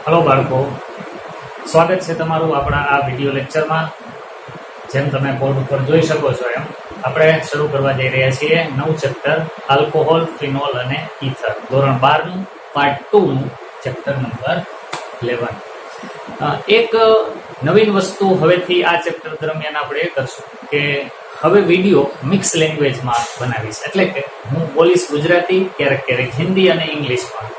Hello બાળકો, સ્વાગત છે તમારું આપણા આ વિડીયો લેક્ચરમાં. જેમ તમે બોર્ડ ઉપર જોઈ શકો છો એમ આપણે શરૂ કરવા જઈ રહ્યા છીએ નવું ચેપ્ટર આલ્કોહોલ, ફિનોલ અને ઇથર, ધોરણ 12નું પાર્ટ 2નું ચેપ્ટર નંબર 11. એક નવીન વસ્તુ હવેથી આ ચેપ્ટર દરમિયાન આપણે એ કરશું કે હવે વિડીયો મિક્સ લેંગ્વેજમાં બનાવીશ. એટલે કે હું બોલીશ ગુજરાતી, ક્યારેક હિન્દી અને ઇંગ્લિશમાં.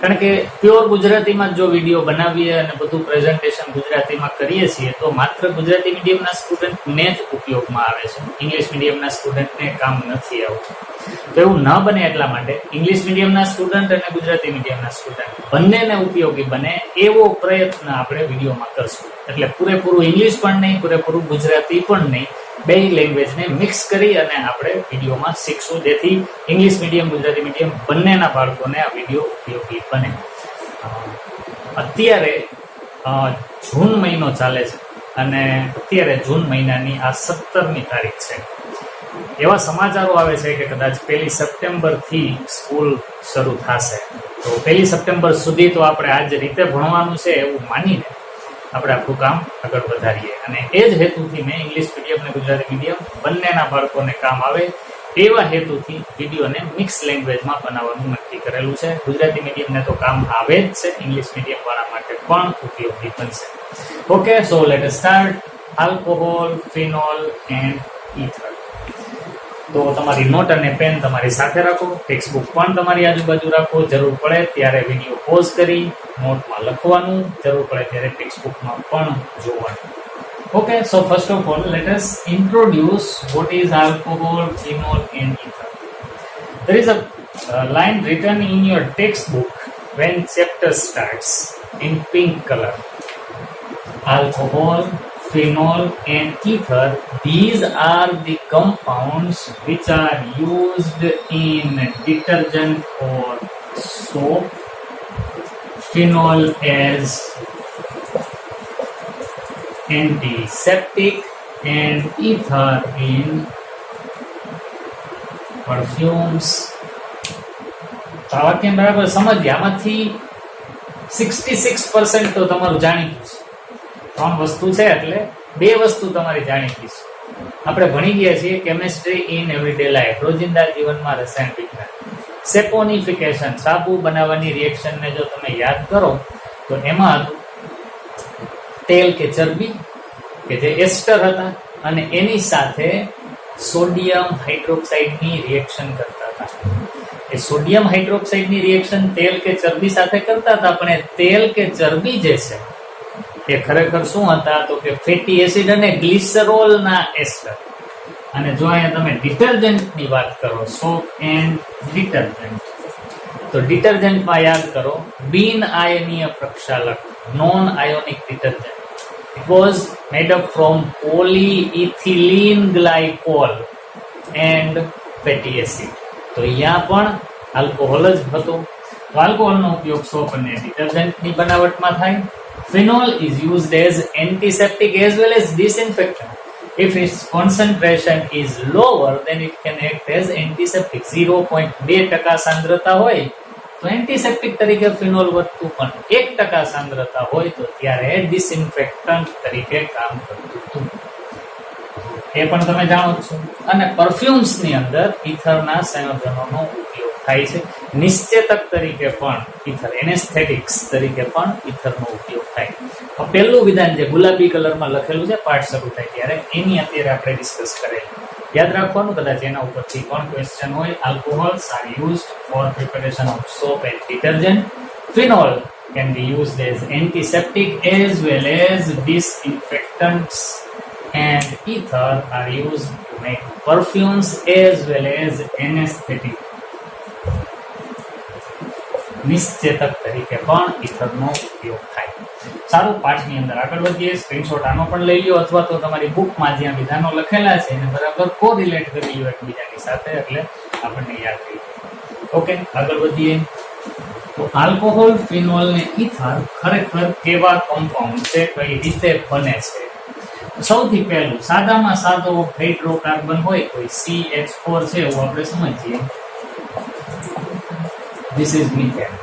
કારણ કે પ્યોર ગુજરાતીમાં જો વિડીયો બનાવીએ અને બધું પ્રેઝન્ટેશન ગુજરાતીમાં કરીએ છીએ તો માત્ર ગુજરાતી મીડિયમના સ્ટુડન્ટને જ ઉપયોગમાં આવે છે, ઇંગ્લિશ મીડિયમના સ્ટુડન્ટને કામ નથી આવતું. તો એવું ન બને એટલા માટે ઇંગ્લિશ મીડિયમના સ્ટુડન્ટ અને ગુજરાતી મીડિયમના સ્ટુડન્ટ બંનેને ઉપયોગી બને એવો પ્રયત્ન આપણે વિડીયોમાં કરશું. એટલે પૂરેપૂરું ઇંગ્લિશ પણ નહીં, પૂરેપૂરું ગુજરાતી પણ નહીં, બે લેંગ્વેજને મિક્સ કરી અને આપણે વિડીયોમાં શીખશું, જેથી ઇંગ્લિશ મીડિયમ, ગુજરાતી મીડિયમ બંનેના બાળકોને આ વિડીયો ઉપયોગી બને. અત્યારે જૂન મહિનો ચાલે છે અને અત્યારે જૂન મહિનાની આ 17મી તારીખ છે. એવા સમાચારો આવે છે કે કદાચ 1 સપ્ટેમ્બરથી સ્કૂલ શરૂ થશે. તો 1 સપ્ટેમ્બર સુધી તો આપણે આ જ રીતે ભણવાનું છે એવું માનીને આપણે આપણું કામ આગળ વધારીએ. અને એ જ હેતુથી મેં ઇંગ્લિશ મીડિયમ અને ગુજરાતી મીડિયમ બંનેના બાળકોને કામ આવે એવા હેતુથી વિડીયોને મિક્સ લેંગ્વેજમાં બનાવવાનું નક્કી કરેલું છે. ગુજરાતી મીડિયમને તો કામ આવે જ છે, ઇંગ્લિશ મીડિયમ વાળા માટે પણ ઉપયોગી બનશે. Okay, so let us start. Alcohol, phenol and ether. તો તમારી નોટ અને પેન તમારી સાથે રાખો, ટેક્સ્ટબુક પણ તમારી આજુબાજુ રાખો. જરૂર પડે ત્યારે વિડીયો પોઝ કરી નોટમાં લખવાનું, જરૂર પડે ત્યારે ટેક્સ્ટબુકમાં પણ જોવાનું. Okay, so first of all, let us introduce what is alcohol, phenol and ether. There is a line written in your textbook when chapter starts in pink color. Alcohol, phenol and ether, these are the compounds which are used in detergent or soap. Phenol as antiseptic and ether in perfumes. તો આ વાક્ય બરાબર સમજીએ. આમાંથી 66% તો તમારું જાણીતું છે. 3 વસ્તુ છે એટલે 2 વસ્તુ તમારી જાણીતી છે. આપણે ભણી ગયા છીએ કેમિસ્ટ્રી ઇન એવરીડે લાઈફ, રોજિંદા જીવનમાં રસાયણ વિજ્ઞાન. સેપોનિફિકેશન, સાબુ બનાવવાની રિએક્શનને જો તમે યાદ કરો તો એમાં તેલ કે ચરબી કે જે એસ્ટર હતા અને એની સાથે સોડિયમ હાઇડ્રોક્સાઇડની રિએક્શન કરતા હતા. એ સોડિયમ હાઇડ્રોક્સાઇડની રિએક્શન તેલ કે ચરબી સાથે કરતા હતા, પણ એ તેલ કે ચરબી જે છે એ ખરેખર શું હતા તો કે ફેટી એસિડ અને ગ્લિસરોલના એસ્ટર. અને જો અહીંયા તમે ડિટર્જન્ટની વાત કરો, સોપ એન્ડ ડિટર્જન્ટ, તો ડિટર્જન્ટમાં યાદ કરો બિન આયનીય પ્રક્ષાલક, non ionic detergent. It was made up from polyethylene glycol and fatty acid. તો અહીંયા પણ આલ્કોહોલ જ હતો. તો આલ્કોહોલનો ઉપયોગ સોપ અને ડિટર્જન્ટની બનાવટમાં થાય. Phenol is used as antiseptic as well as disinfectant. If its concentration is lower, then it can act as antiseptic. 0.2% સાંદ્રતા હોય તો એન્ટીસેપ્ટિક તરીકે ફિનોલ વધતું, પણ 1% સાંદ્રતા હોય તો ત્યારે ડિસઇન્ફેક્ટન્ટ તરીકે કામ કરતું હતું. એ પણ તમે જાણો છો. અને પરફ્યુમ્સની અંદર ઇથરના સંયોજનોનો ઉપયોગ થાય છે. નિશ્ચેતક તરીકે પણ ઇથર, એનેસ્થેટિક્સ તરીકે પણ ઇથરનો ઉપયોગ થાય. પહેલું વિધાન જે ગુલાબી કલરમાં લખેલું છે પાઠ શરૂ થાય ત્યારે, એની અત્યારે આપણે ડિસ્કસ કરેલી. યાદ રાખવાનું, કદાચ એના ઉપરથી પણ ક્વેશ્ચન હોય. alcohols are used for preparation of soap and detergent. Phenol can be used as antiseptic as well as disinfectants, and ether are used to make perfumes as well as anesthetic. નિશ્ચેતક તરીકે પણ ઇથરનો ઉપયોગ થાય. સારું, પાઠની અંદર આગળ વધીએ. Screenshot આનો પણ લઈ લ્યો, અથવા તો તમારી બુકમાં જ્યાં વિધાનો લખેલા છે એને બરાબર કોરિલેટ કરી લ્યો એકબીજાની સાથે, એટલે આપણને યાદ રહી જાય. ઓકે, આગળ વધીએ. તો આલ્કોહોલ, ફિનોલ ને ઇથર ખરેખર કેવા કમ્પાઉન્ડ છે, કઈ રીતે બને છે? સૌથી પહેલું, સાદામાં સાદો હાઇડ્રોકાર્બન હોય કોઈ CH4 છે એવું આપણે સમજીએ. This is methane.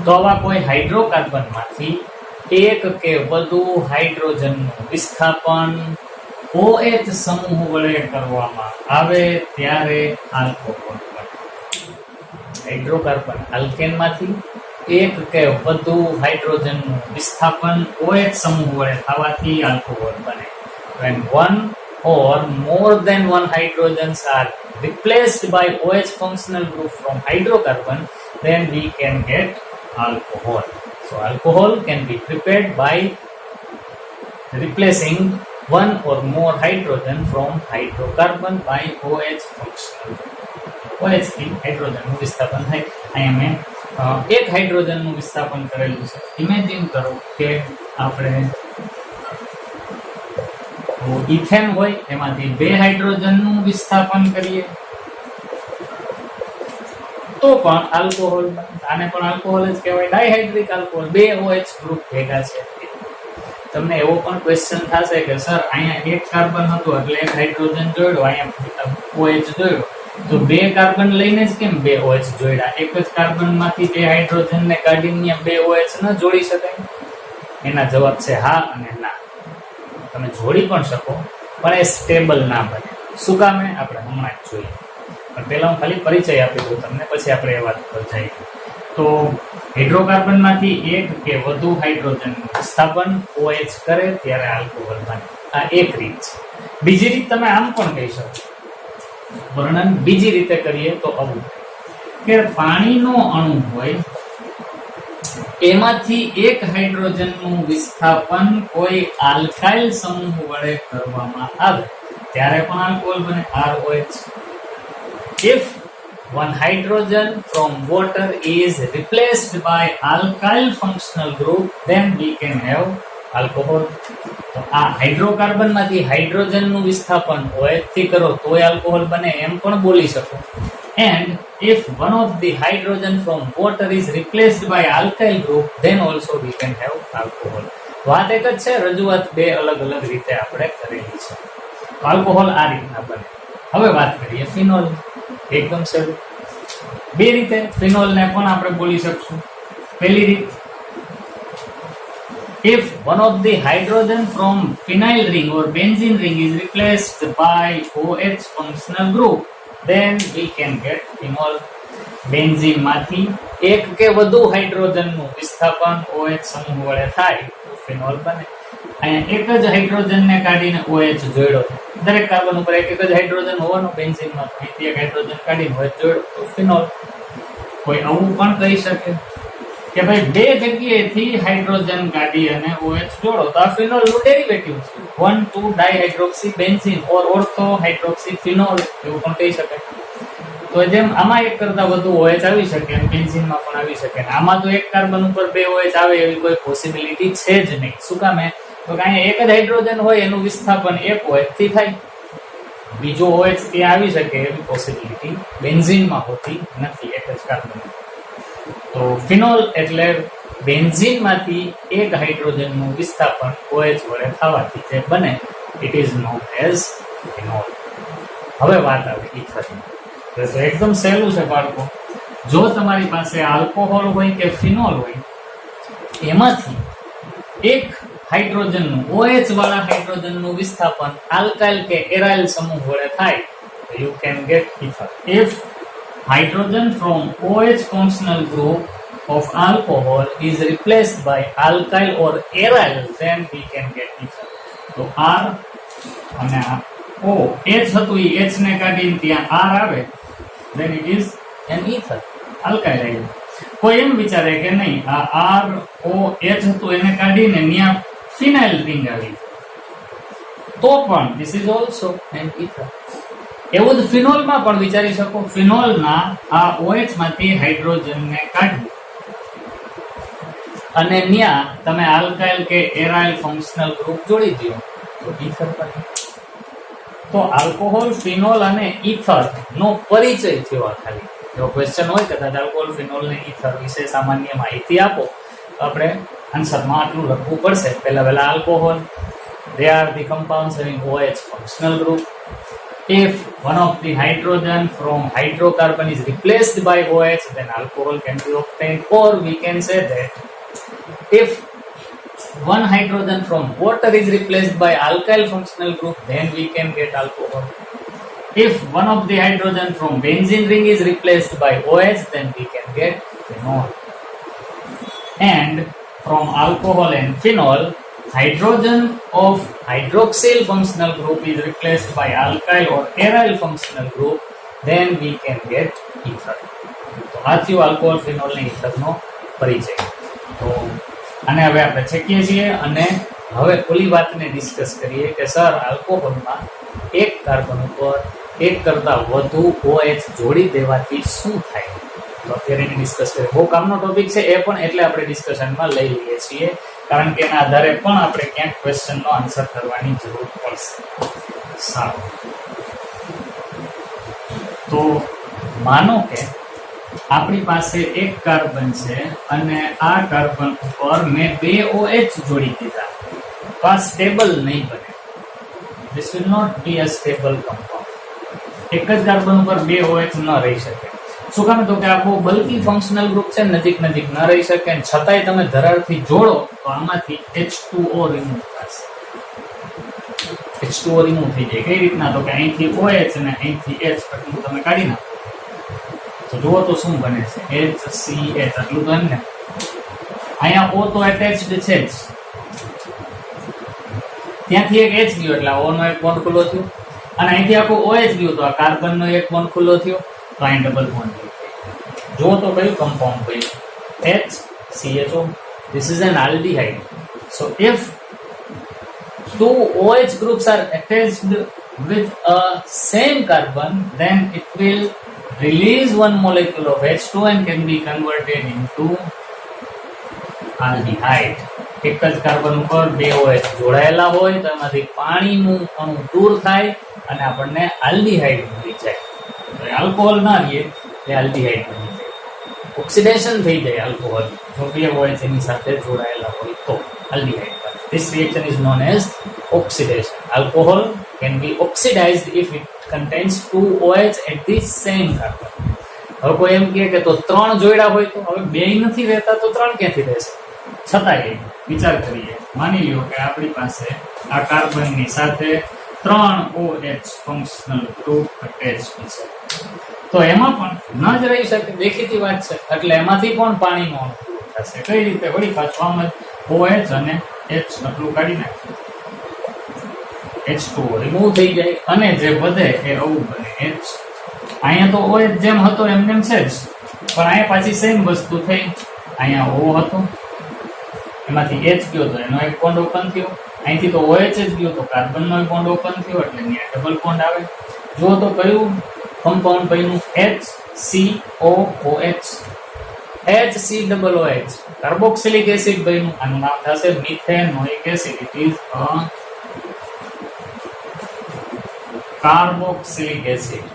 તો આવા કોઈ હાઇડ્રોકાર્બનમાંથી એક કે વધુ હાઇડ્રોજનનું વિસ્થાપન OH સમૂહ વડે કરવામાં આવે ત્યારે આલ્કોહોલ બને. હાઇડ્રોકાર્બન આલ્કેનમાંથી એક કે વધુ હાઇડ્રોજનનું વિસ્થાપન OH સમૂહ વડે થવાથી આલ્કોહોલ બને. When one or more than one hydrogens are replaced by OH functional group from hydrocarbon, then we can get alcohol. So alcohol can be prepared by replacing one or more hydrogen from hydrocarbon by OH functional group. OH થી હાઇડ્રોજનનું વિસ્થાપન થાય. અહીંયા મેં એક હાઇડ્રોજનનું વિસ્થાપન કરેલું છે. Imagine કરો કે આપણે ઇથેન હોય એમાંથી 2 હાઇડ્રોજનનું વિસ્થાપન કરીએ તો પણ આલ્કોહોલ, આને પણ આલ્કોહોલ જ કહેવાય, ડાયહાઇડ્રિક આલ્કોહોલ. 2 OH ગ્રુપ ભેગા છે. તમને એવો પણ ક્વેશ્ચન થશે કે સર અહીંયા એક કાર્બન હતું એટલે એક હાઇડ્રોજન જોડ્યો, અહીંયા OH જોડ્યો, તો 2 કાર્બન લઈને જ કેમ 2 OH જોડ્યા? એક જ કાર્બનમાંથી 2 હાઇડ્રોજનને કાઢીને 2 OH ન જોડી શકાય? એના જવાબ છે હા અને ના. તમે જોડી પણ શકો પણ એ સ્ટેબલ ના બને. શું કામે? આપણે હમણાં જ જોઈએ. પણ પહેલા હું ખાલી પરિચય આપી દઉં તમને, પછી આપણે એ વાત પર જઈએ. તો હાઇડ્રોકાર્બનમાંથી એક કે વધુ હાઇડ્રોજનનું વિસ્થાપન OH કરે ત્યારે આલ્કોહોલ બને. આ એક રીત છે. બીજી રીત તમે આમ પણ કહી શકો. વર્ણન બીજી રીતે કરીએ તો આવું કે પાણીનો અણુ હોય એમાંથી એક હાઇડ્રોજનનું વિસ્થાપન કોઈ આલ્કાઇલ સમૂહ વડે કરવામાં આવે ત્યારે પણ આલ્કોહોલ બને. ROH. If one hydrogen from water is replaced by alkyl functional group, then we can have alcohol. તો આ હાઇડ્રોકાર્બનમાંથી હાઇડ્રોજનનું વિસ્થાપન OH થી કરો તોય આલ્કોહોલ બને એમ પણ બોલી શકો. And if one of the hydrogen from water is replaced by alkyl group, then also we can have alcohol. વાત એક જ છે, રજૂઆત 2 અલગ અલગ રીતે આપણે કરેલી છે. આલ્કોહોલ આ રીતના બને. હવે વાત કરીએ ફિનોલ. એકદમ સહેલું. 2 રીતે ફિનોલને પણ આપણે બોલી શકશું. પહેલી રીત, if one of the hydrogen from phenyl ring or benzene ring is replaced by OH functional group, then we can get phenol. Benzene માંથી એક કે વધુ હાઇડ્રોજનનું વિસ્થાપન OH સમૂહ વડે થાય તો ફિનોલ બને. અહીંયા એક જ હાઇડ્રોજનને કાઢીને OH જોડ્યો, દરેક કાર્બન ઉપર એક જ હાઇડ્રોજન હોવાનો બેન્ઝીનમાં, અહીંથી એક હાઇડ્રોજન કાઢીને OH જોડ્યો તો ફિનોલ. કોઈ આવું પણ કહી શકે કે ભાઈ 2 જગ્યાએથી હાઇડ્રોજન કાઢી અને OH જોડો તો આ ફિનોલનું ડેરિવેટિવ છે, 1,2 ડાયહાઇડ્રોક્સી બેન્ઝીન ઓર ઓર્થો હાઇડ્રોક્સી ફિનોલ, એવું પણ કહી શકાય. તો જેમ આમાં એક કરતા વધુ OH આવી શકે એમ બેન્ઝીનમાં પણ આવી શકે. આમાં તો એક કાર્બન ઉપર 2 OH આવે એવી કોઈ પોસિબિલિટી છે જ નહીં. શું કામે? તો કે અહીંયા એક જ હાઇડ્રોજન હોય એનું વિસ્થાપન એક OH થી થાય, બીજો OH ત્યાં આવી શકે એવી પોસિબિલિટી બેન્ઝીનમાં હોતી નથી, એક જ કાર્બન. તો ફિનોલ એટલે બેન્ઝીનમાંથી એક હાઇડ્રોજનનું વિસ્થાપન OH વડે થવાથી જે બને, it is known as phenol. હવે વાત આવે ઇથરની. તો એકદમ સહેલું છે બાળકો. જો તમારી પાસે આલ્કોહોલ હોય કે ફિનોલ હોય એમાંથી એક હાઇડ્રોજનનું OH વાળા હાઇડ્રોજનનું વિસ્થાપન આલ્કાઇલ કે એરાઇલ સમૂહ વડે થાય તો you can get ether. If hydrogen from OH functional group of alcohol is replaced by alkyl or aryl, then we can get ether. તો R અને O, H હતું એ H ને કાઢીને ત્યાં R આવે, then it is an ether, alkyl ion. કોઈ એમ વિચારે કે નહીં આ ROH હતું એને કાઢીને ત્યાં ફિનાઇલ રિંગ આવી તો પણ this is also an ether. એવું જ ફિનોલમાં પણ વિચારી શકો. ફિનોલના આ OH માંથી હાઇડ્રોજનને કાઢી અને ત્યાં તમે આલ્કાઇલ કે એરાઇલ ફંક્શનલ ગ્રુપ જોડી દો તો ઈથર બને. તો આલ્કોહોલ, ફિનોલ અને ઈથર નો પરિચય થયો. ખાલી જો ક્વેશ્ચન હોય કદાચ આલ્કોહોલ, ફિનોલ ને ઈથર વિશે સામાન્ય માહિતી આપો તો આપણે આન્સરમાં આટલું લખવું પડશે. પહેલા alcohol, they are the compounds having OH functional group. If one of the hydrogen from hydrocarbon is replaced by OH, then alcohol can be obtained. Or we can say that if one hydrogen from water is replaced by alkyl functional group, then we can get alcohol. If one of the hydrogen from benzene ring is replaced by OH, then we can get phenol. And from alcohol and phenol, hydrogen of hydroxyl functional group is replaced by alkyl or aryl functional group, then we can get ether. તો આ થયું alcohol phenol ને ether નો પરિચય. તો આને હવે આપણે ચેકીએ છીએ અને હવે ઓલી વાતને ડિસ્કસ કરીએ કે સર આલ્કોહોલમાં એક કાર્બન ઉપર એક કરતા વધુ OH જોડી દેવાથી શું થાય? તો અત્યારે એની ડિસ્કસ કરીએ. બહુ કામનો ટોપિક છે એ પણ, એટલે આપણે ડિસ્કશનમાં લઈ લઈએ છીએ, કારણ કે એના આધારે પણ આપણે ક્યાંક ક્વેશ્ચનનો આન્સર કરવાની જરૂર પડશે. સારું, તો માનો કે આપણી પાસે એક કાર્બન છે અને આ કાર્બન ઉપર મેં 2 OH જોડી દીધા, તો આ સ્ટેબલ નહીં બને. This will not be a stable compound. એક જ કાર્બન ઉપર 2 OH ન રહી શકે. શું કામ? તો કે આ બહુ બલ્કી ફંક્શનલ ગ્રુપ છે, નજીક નજીક ન રહી શકે, અને છતાંય તમે ધરારથી જોડો તો આમાંથી H2O રિમૂવ થશે. H2O રિમૂવ થઈ જાય. કઈ રીતના? તો કે અહીંથી OH અને અહીંથી H આટલું તમે કાઢી નાખો તો જુઓ તો શું બને છે, HCH આટલું તો એમ ને. અહીંયા O તો અટેચ્ડ છે જ, ત્યાંથી એક H ગયો એટલે O નો એક બોન્ડ ખુલ્લો થયો, અને અહીંથી આખું OH ગયું તો આ કાર્બન નો એક બોન્ડ ખુલ્લો થયો, તો અહીં ડબલ બોન્ડ થયો. જુઓ તો કયું કમ્પાઉન્ડ કયું? HCHO. This is an aldehyde. So if two OH groups are attached with a same carbon, then it will release one molecule of H2 and can be converted into aldehyde. એક જ carbon ઉપર 2 OH જોડાયેલા હોય તો એમાંથી પાણીનું અણુ દૂર થાય અને આપણને આલ્ડીહાઇડ મળી જાય. તો આલ્કોહોલ ના રહીએ એ આલ્ડીહાઇડ બની જાય, ઓક્સિડેશન થઈ જાય આલ્કોહોલ જો 2 OH એની સાથે જોડાયેલા હોય તો આલ્ડીહાઇડ બને. This reaction is known as oxidation. Alcohol can be oxidized if it contains 2 OH at the same carbon. હવે કોઈ એમ કહે કે તો 3 જોડ્યા હોય તો, હવે 2 નથી રહેતા તો 3 ક્યાંથી રહેશે? છતાંય વિચાર કરીએ, માની લ્યો કે આપણી પાસે આ કાર્બનની સાથે 3 OH ફંક્શનલ ગ્રુપ અટેચ્ડ છે, તો એમાં પણ ન જ રહી શકે, દેખીતી વાત છે. એટલે એમાંથી પણ પાણીનો અણુ થશે. કઈ રીતે? વળી પાછું આમ જ OH અને H આટલું કાઢી નાખીએ, H2O રિમૂવ થઈ જાય અને જે વધે એ આવું બને H. અહીંયા તો OH જેમ હતો એમને છે જ, પણ અહીંયા પાછી સેમ વસ્તુ થઈ. અહીંયા O હતો, એમાંથી H ગયો તો એનો એક બોન્ડ ઓપન થયો, અહીંથી તો OH જ ગયો તો કાર્બનનો એક બોન્ડ ઓપન થયો, એટલે અહીંયા ડબલ બોન્ડ આવે. જુઓ તો કયું કમ્પાઉન્ડ બન્યું? HCOOH. HCOOH કાર્બોક્સિલિક એસિડ બન્યું. આનું નામ થશે methanoic acid. It is a carboxylic acid.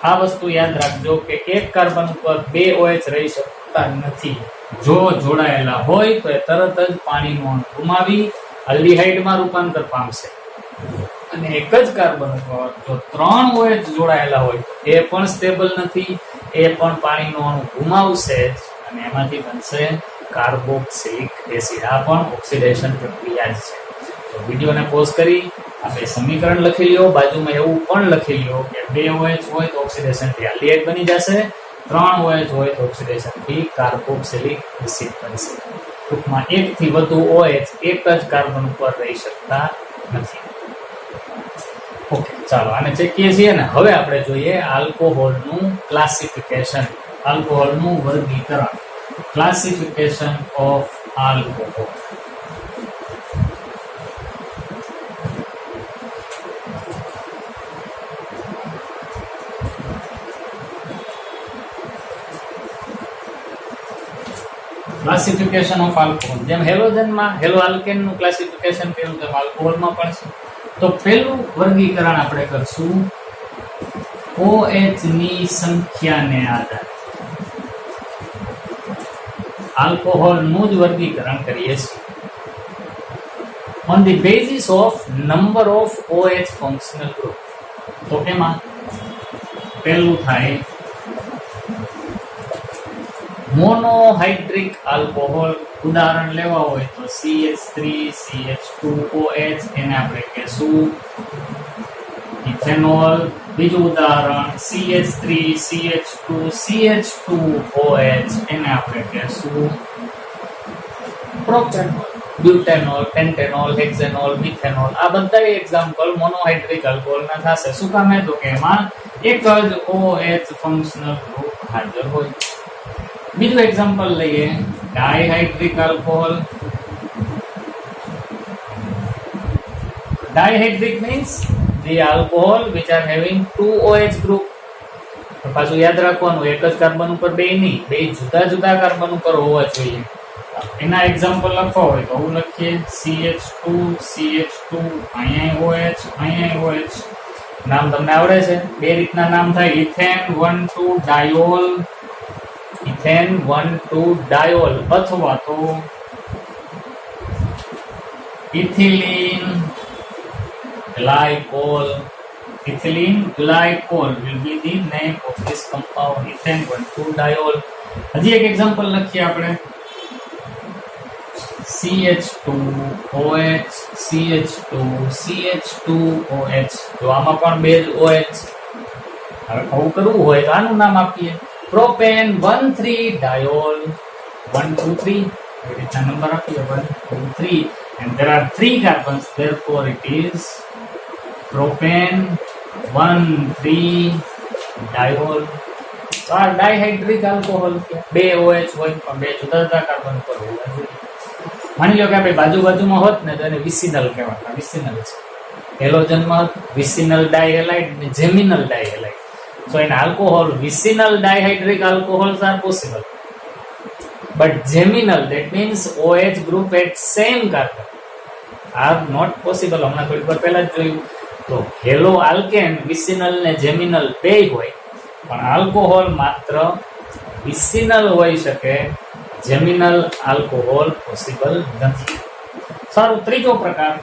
આ વસ્તુ યાદ રાખજો કે એક કાર્બન ઉપર 2 OH રહી શકતા નથી. જો જોડાયેલા હોય તો એ તરત જ પાણીનું અણુ ગુમાવી આલ્ડીહાઇડમાં રૂપાંતર પામશે. અને એક જ કાર્બન ઉપર જો 3 OH જોડાયેલા હોય એ પણ સ્ટેબલ નથી, એ પણ પાણીનું અણુ ગુમાવશે જ અને એમાંથી બનશે કાર્બોક્સિલિક એસિડ. આ પણ ઓક્સિડેશન પ્રક્રિયા જ છે. તો વિડીયોને પોઝ કરી આપણે સમીકરણ લખી લ્યો, બાજુમાં એવું પણ લખી લ્યો કે 2 OH હોય તો ઓક્સિડેશનથી આલ્ડીહાઇડ બની જશે, 3 OH હોય તો ઓક્સિડેશનથી કાર્બોક્સિલિક એસિડ બનશે. ટૂંકમાં એકથી વધુ OH એક જ કાર્બન ઉપર રહી શકતા નથી. ઓકે, ચાલો આને ચેકીએ છીએ ને. હવે આપણે જોઈએ આલ્કોહોલનું ક્લાસિફિકેશન, આલ્કોહોલનું વર્ગીકરણ. Classification of alcohol. Classification of alcohol. જેમ હેલોજનમાં હેલો આલ્કેનનું ક્લાસિફિકેશન કર્યું તેમ આલ્કોહોલમાં પણ છે. તો પહેલું વર્ગીકરણ આપણે કરશું OH ની સંખ્યાને આધારે. આલ્કોહોલનું જ વર્ગીકરણ કરીએ છીએ on the basis of number of OH functional group. તો એમાં પહેલું થાય મોનોહાઇડ્રિક આલ્કોહોલ. ઉદાહરણ લેવા હોય તો CH3CH2OH, એને આપણે કહેશું ઇથેનોલ. બીજું ઉદાહરણ CH3CH2CH2OH, એને આપણે કહેશું પ્રોપેનોલ. બ્યુટેનોલ, પેન્ટેનોલ, હેક્સેનોલ, મિથેનોલ, આ બધા એક્ઝામ્પલ મોનોહાઇડ્રિક આલ્કોહોલના થશે. શું કામ? તો કે એમાં એક જ OH ફંક્શનલ ગ્રુપ હાજર હોય. બીજું એક્ઝામ્પલ લઈએ, dihydric alcohol. Dihydric means the alcohol which are having two OH group. પાછું યાદ રાખવાનું, એક જ કાર્બન ઉપર બે નહીં, બે જુદા જુદા કાર્બન ઉપર હોવા જોઈએ. એના એક્ઝામ્પલ લખવા હોય તો હું લખીએ CH2 અહીંયા OH, અહીંયા OH. નામ તમને આવડે છે? બે રીતના નામ થાય, ઇથેન 1,2 ડાયોલ, ઇથેન 1,2 ડાયોલ, અથવા તો ethylene glycol. Ethylene glycol will be the name of this compound, ethane 1,2 diol. હજી એક એક્ઝામ્પલ લખીએ આપણે, CH2OH, CH2OH. તો આમાં પણ બે જ OH. હવે આવું કરવું હોય તો આનું નામ આપીએ પ્રોપેન 1,3 ડાયોલ. 1, 2, 3 એ રીતના નંબર આપીએ 1, 2, 3, and there are 3 carbons, therefore it is propane 1,3 diol. તો આ ડાયહાઇડ્રિક આલ્કોહોલ છે. બે OH હોય પણ બે જુદા જુદા કાર્બન પર હોવા જોઈએ. માની લો કે આપણે બાજુમાં હોત ને તો એને વિસિનલ કહેવાતા. વિસિનલ છે, હેલોજનમાં વિસિનલ ડાયહેલાઇડ ને geminal dihalide. So in alcohol vicinal dihydric alcohols are possible, but geminal, that means OH group at same carbon, are not possible. હમણાં થોડી વાર પહેલા જ જોયું. તો હેલો આલ્કેન વિસિનલ ને જેમિનલ બે હોય, પણ આલ્કોહોલ માત્ર વિસિનલ હોઈ શકે, જેમિનલ આલ્કોહોલ પોસિબલ નથી. સારું, ત્રીજો પ્રકાર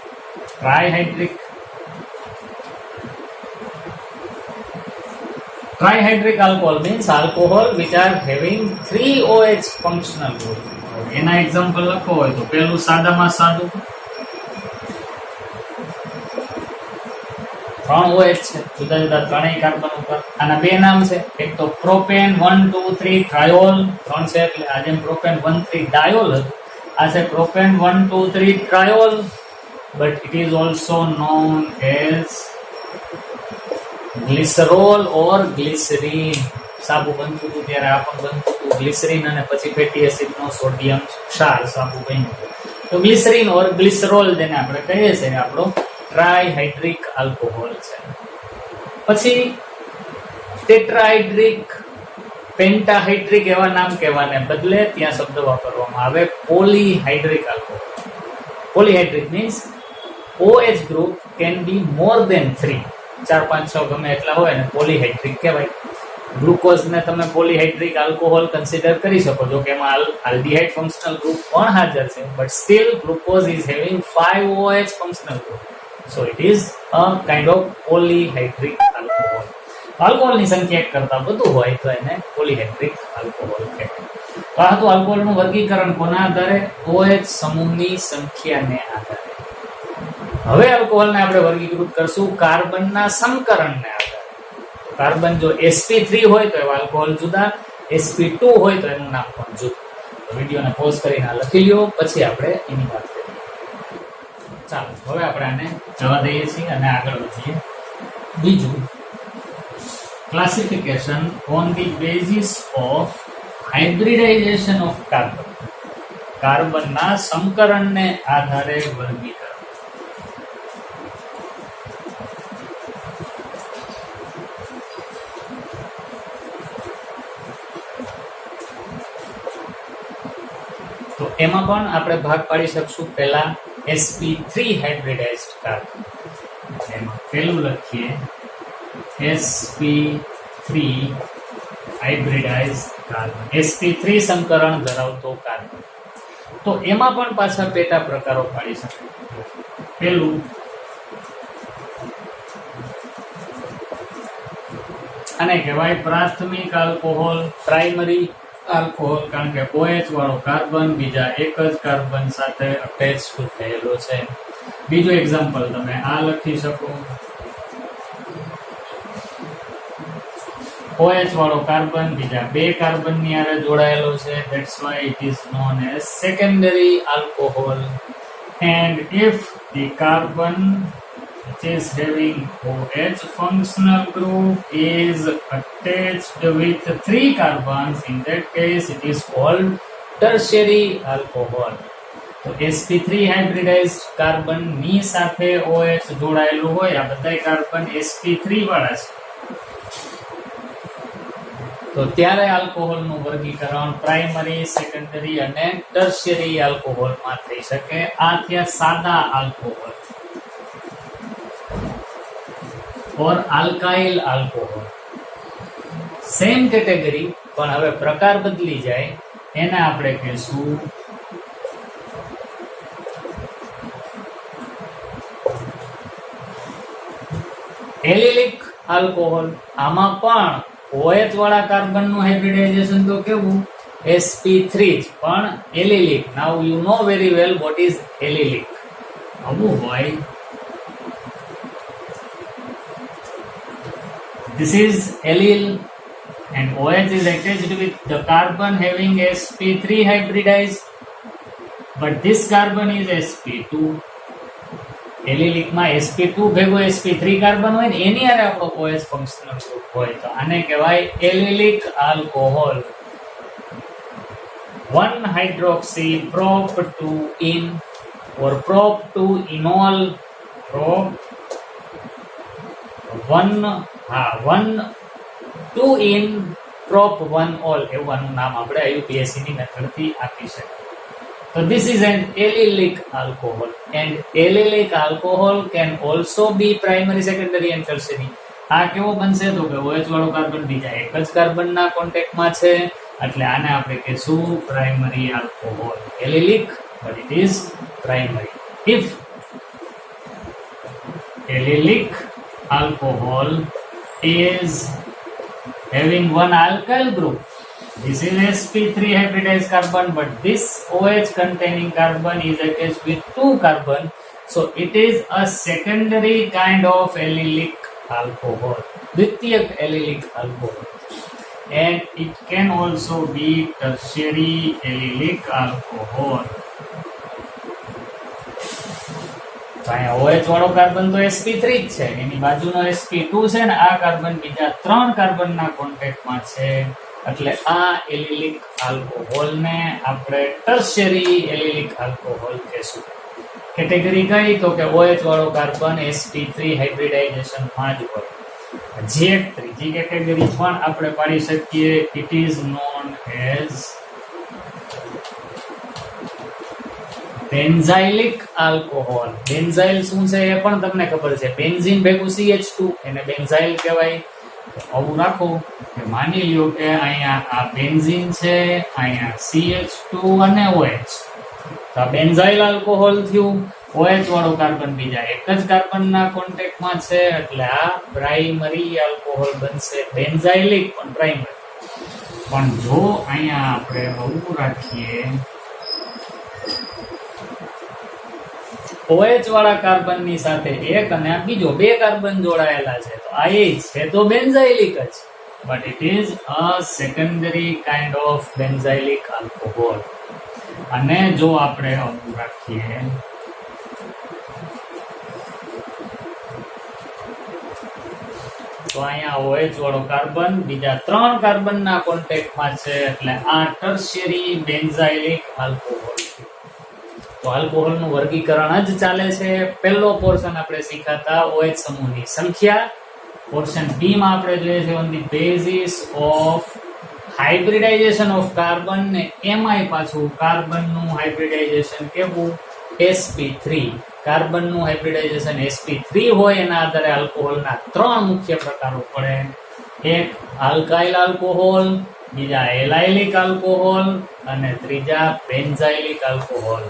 ટ્રાયહાઇડ્રિક. Trihydric alcohol means alcohol which are having 3 OH functional group. એના એક્ઝામ્પલ લખો હોય તો પહેલું સાદામાં સાદું, 3 OH છે, જુદા જુદા ત્રણેય કાર્બન ઉપર. આના બે નામ છે, એક તો પ્રોપેન 1, 2, 3 ટ્રાયોલ, 3 છે એટલે આ જેમ પ્રોપેન 1, 3 ડાયોલ હતું, આ છે propane 1, 2, 3 ટ્રાયોલ, but it is also known as glycerol or glycerine. સાબુ બનતું હતું ત્યારે આ પણ બનતું હતું ગ્લિસરીન, અને પછી ફેટી એસિડ નો સોડિયમ ક્ષાર સાબુ બન્યું. તો ગ્લિસરીન ઓર ગ્લિસરોલ જેને આપણે કહીએ છીએ આપણો ટ્રાયહાઇડ્રિક આલ્કોહોલ છે. પછી ટેટ્રાહાઇડ્રિક, પેન્ટાહાઇડ્રિક એવા નામ કહેવાને બદલે ત્યાં શબ્દ વાપરવામાં આવે polyhydric alcohol. Polyhydric means OH group can be more than 3, 4, 5, 6 ગમે એટલા હોય ને પોલીહાઇડ્રિક કહેવાય. ગ્લુકોઝ ને તમે પોલીહાઇડ્રિક આલ્કોહોલ કન્સિડર કરી શકો છો કે એમાં આલ્ડીહાઇડ ફંક્શનલ ગ્રુપ પણ હાજર છે, but still glucose is having 5 OH functional group, so it is a kind of polyhydric alcohol. આલ્કોહોલની સંખ્યા એક કરતા વધુ હોય તો એને પોલીહાઇડ્રિક આલ્કોહોલ કહેવાય. તો આ હતું આલ્કોહોલનું વર્ગીકરણ કોના આધારે? OH સમૂહની સંખ્યાને આધારે. હવે આલ્કોહોલને આપણે વર્ગીકૃત કરશું કાર્બનના સંકરણને આધારે. કાર્બન જો sp3 હોય તો એવા આલ્કોહોલ જુદા, sp2 હોય તો એનું નામ પણ જુદું. તો વિડીયોને પોઝ કરીને લખી લ્યો, પછી આપણે એની વાત કરીએ. ચાલો હવે આપણે આને જવા દઈએ છીએ અને આગળ વધીએ. બીજું, classification on the basis of hybridisation of carbon. કાર્બનના સંકરણને આધારે વર્ગીકરણ. તો એમાં પણ આપણે ભાગ પાડી શકશું. પહેલા sp3 હાઇબ્રિડાઇઝ્ડ કાર્બન, એમાં પહેલું લખીએ sp3 હાઇબ્રિડાઇઝ્ડ કાર્બન, sp3 સંકરણ ધરાવતો કાર્બન. તો એમાં પણ પાછા પેટા પ્રકારો પાડી શકાય. પહેલું આને કહેવાય પ્રાથમિક આલ્કોહોલ, પ્રાઇમરી આલ્કોહોલ, કારણ કે OH વાળો કાર્બન બીજા એક જ કાર્બન સાથે અટેચ થયેલો છે. બીજું એક્ઝામ્પલ તમે આ લખી શકો. OH વાળો કાર્બન બીજા બે કાર્બન ની હારે જોડાયેલો છે. That's why it is known as secondary alcohol. And if the carbon which is having OH functional group is attached with 3 carbons, in that case it is called tertiary alcohol. તો sp3 હાઇબ્રિડાઇઝ્ડ carbon ની સાથે OH જોડાયેલું હોય, આ બધા carbon sp3 વાળા છે, તો ત્યારે આલ્કોહોલનું વર્ગીકરણ પ્રાઇમરી, સેકન્ડરી અને ટર્શિયરી આલ્કોહોલમાં થઈ શકે. આ થયા સાદા આલ્કોહોલ ઓર આલ્કાઇલ આલ્કોહોલ. સેમ કેટેગરી પણ હવે પ્રકાર બદલી જાય, એને આપણે કહીશું એલિલિક આલ્કોહોલ. આમાં પણ OH વાળા કાર્બન નું હાઇબ્રિડાઇઝેશન તો કેવું sp3 જ, પણ allylic. Now you know very well what is allylic. આવું હોય, this is allyl and OH is attached with the carbon having sp3 hybridized, but this carbon is sp2. એલિલિક માં sp2 ભેગો sp3 carbon હોય ને, એની હારે આપણો OH ફંક્શનલ ગ્રુપ હોય, તો આને કહેવાય એલિલિક alcohol. 1 hydroxy prop 2 in or prop 2 enol prop 2 in prop 1 ol એવું આનું નામ આપણે IUPAC ની મેથડ થી આપી શકીએ. So this is an allylic alcohol, and allylic alcohol can also be primary, secondary and tertiary. આ કેવો બનશે તો કે OH વાળો કાર્બન બીજા એક જ કાર્બનના કોન્ટેક્ટમાં છે, એટલે આને આપણે કહીશું primary alcohol. allylic but it is primary. If allylic alcohol is having one alkyl group, this is sp3 hybridized carbon, but this OH containing carbon is attached with 2 carbon, so it is a secondary kind of allylic alcohol, द्वितीयक allylic alcohol, and it can also be tertiary allylic alcohol. OH વાળો carbon તો sp3 જ છે, એની બાજુનો sp2 છે ને, આ carbon બીજા 3 કાર્બનના કોન્ટેક્ટમાં છે, એટલે આ એલિલિક આલ્કોહોલને આપણે ટર્શિયરી એલિલિક આલ્કોહોલ કહેશું. કેટેગરી કઈ તો કે OH વાળો કાર્બન sp3 હાઇબ્રિડાઇઝેશન માં જ હોય. જે ત્રીજી કેટેગરી પણ આપણે પાડી શકીએ, it is known as benzylic alcohol. Benzyl શું છે એ પણ તમને ખબર છે, બેન્ઝીન ભેગું CH2 એને બેન્ઝાઇલ કહેવાય. આવું રાખો કે માની લ્યો કે અહીંયા આ બેન્ઝીન છે, અહીંયા CH2 અને OH, તો આ બેન્ઝાઇલ આલ્કોહોલ થયું. OH વાળો કાર્બન બીજા એક જ કાર્બનના કોન્ટેક્ટમાં છે, એટલે આ પ્રાઇમરી આલ્કોહોલ બનશે. બેન્ઝાઇલિક પણ પ્રાઇમરી. પણ જો અહીંયા આપણે આવું રાખીએ, OH વાળા કાર્બન ની સાથે એક અને આ બીજો બે કાર્બન જોડાયેલા છે, તો આ એ છે તો બેન્ઝાઇલિક જ, but it is a secondary kind of benzylic alcohol. અને જો આપણે આવું રાખીએ, તો અહીંયા OH વાળો કાર્બન બીજા 3 કાર્બનના કોન્ટેક્ટમાં છે, એટલે આ ટર્શિયરી બેન્ઝાઇલિક આલ્કોહોલ. તો આલ્કોહોલનું વર્ગીકરણ જ ચાલે છે. પહેલો પોર્શન આપણે શીખાતા OH સમૂહની સંખ્યા. પોર્શન બી માં આપણે જોઈએ છે on the basis of hybridisation of carbon, ને એમાંય પાછું કાર્બનનું હાઇબ્રિડાઇઝેશન કેવું, sp3. કાર્બનનું હાઇબ્રિડાઇઝેશન sp3 હોય, એના આધારે આલ્કોહોલના 3 મુખ્ય પ્રકારો પડે. એક આલ્કાઇલ આલ્કોહોલ, બીજા એલાઇલિક આલ્કોહોલ અને ત્રીજા બેન્ઝાઇલિક આલ્કોહોલ.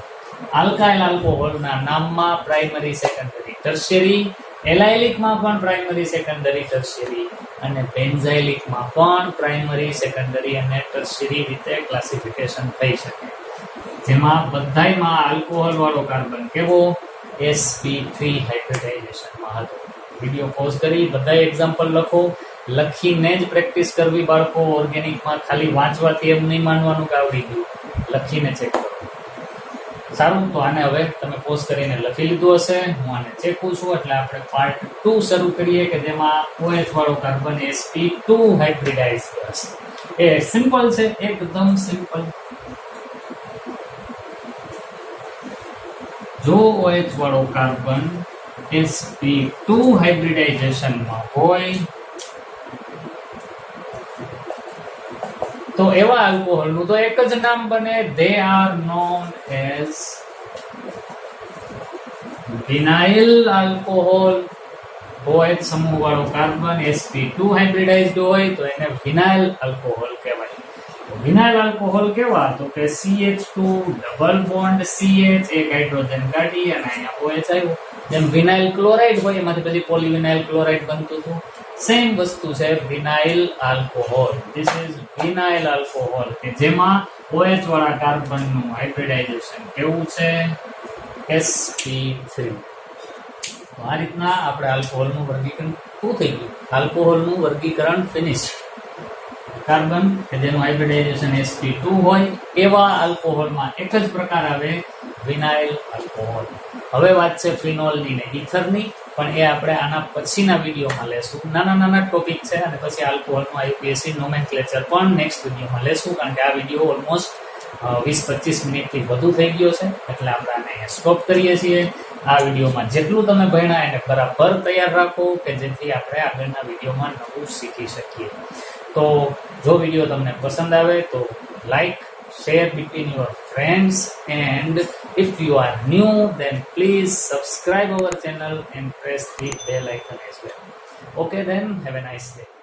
આલ્કાઇલ આલ્કોહોલના નામમાં પ્રાઇમરી, સેકન્ડરી, ટર્શિયરી. એલાઇલિકમાં પણ પ્રાઇમરી, સેકન્ડરી, ટર્શિયરી. અને બેન્ઝાઇલિકમાં પણ પ્રાઇમરી, સેકન્ડરી અને ટર્શરી રીતે ક્લાસિફિકેશન થઈ શકે, જેમાં બધાયમાં આલ્કોહોલ વાળો કાર્બન કેવો sp3 હાઇબ્રિડાઇઝેશનમાં હતો. વિડીયો પોઝ કરી બધા એક્ઝામ્પલ લખો, લખીને જ પ્રેક્ટિસ કરવી બાળકો. ઓર્ગેનિકમાં ખાલી વાંચવાથી એમ નહીં માનવાનું કે આવડી ગયું, લખીને ચેક કરો. સારું, તો આને હવે તમે પોઝ કરીને લખી લીધું હશે. હું આને ચેકું છું એટલે આપણે પાર્ટ 2 શરૂ કરીએ કે જેમાં OH વાળો કાર્બન sp2 હાઇબ્રિડાઇઝ હશે. એ સિમ્પલ છે, એકદમ સિમ્પલ. જો OH વાળો કાર્બન sp2 હાઇબ્રિડાઇઝેશનમાં હોય તો એવા આલ્કોહોલનું તો એક જ નામ બને, they are known as vinyl alcohol. OH સમૂહ વાળો કાર્બન sp2 હાઇબ્રિડાઇઝ્ડ હોય તો એને વિનાઇલ આલ્કોહોલ કહેવાય. વિનાઇલ આલ્કોહોલ કેવા તો કે CH2 ડબલ બોન્ડ CH, એક હાઇડ્રોજન કાઢી અને અહીંયા OH આવ્યું. જેમ વિનાઇલ ક્લોરાઇડ હોય એમાંથી પછી પોલીવિનાઇલ ક્લોરાઇડ બનતું હતું, સેમ વસ્તુ છે vinyl alcohol. This is vinyl alcohol કે જેમાં OH વાળા કાર્બનનું હાઇબ્રિડાઇઝેશન કેવું છે sp3. આ રીતના આપણે આલ્કોહોલનું વર્ગીકરણ શું થઈ ગયું, આલ્કોહોલનું વર્ગીકરણ ફિનિશ. કાર્બન કે જેનું હાઇબ્રિડાઇઝેશન sp2 હોય એવા આલ્કોહોલમાં એક જ પ્રકાર આવે વિનાઇલ આલ્કોહોલ. હવે વાત છે ફિનોલની ને ઇથરની, પણ એ આપણે આના પછીના વિડીયોમાં લેશું. નાના ટોપિક છે અને પછી આલ્કોહોલનું IUPAC નોમેનક્લેચર પણ નેક્સ્ટ વિડીયોમાં લેશું, કારણ કે આ વિડીયો ઓલમોસ્ટ 20-25 મિનિટથી વધુ થઈ ગયો છે, એટલે આપણે આને સ્ટોપ કરીએ છીએ. આ વિડીયોમાં જેટલું તમે ભણ્યા એને બરાબર તૈયાર રાખો કે જેથી આપણે આગળના વિડીયોમાં નવું શીખી શકીએ. તો જો વિડીયો તમને પસંદ આવે તો like, share between your friends, and if you are new then please subscribe our channel and press the bell icon as well. Okay then, have a nice day.